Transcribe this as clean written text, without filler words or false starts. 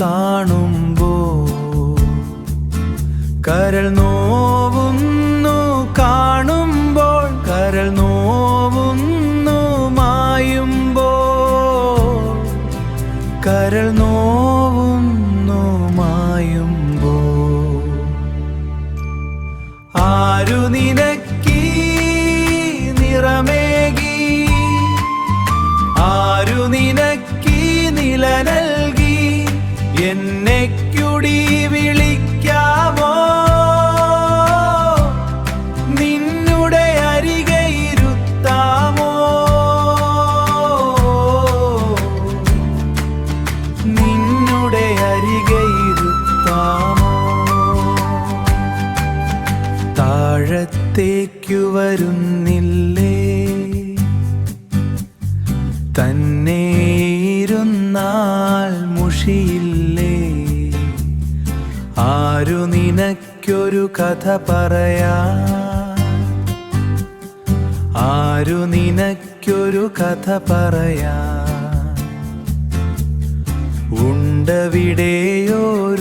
കാണുമ്പോൾ കരൾ നോവുന്നു, കാണുമ്പോൾ കരൾ നോവുന്നു, മായുമ്പോൾ കരൾ നോവുന്നു, മായുമ്പോൾ ആരു നിനക്കീ നിറമേകി, ആരു നിനക്കീ നില നൽകി, എന്നെക്കുടി വിളിക്കാമോ, നിന്നുടെ അരികെ ഇരുത്താമോ, നിന്നുടെ അരികെ ഇരുത്താമോ. താഴത്തേക്കു വരുന്നില്ലേ, തന്നെ ഇരുന്നാൽ മുഷിയില്ലേ, ആരു നിനക്കൊരു കഥ പറയാ, ആരു നിനക്കൊരു കഥ പറയാ, ഉണ്ടവിടെയോ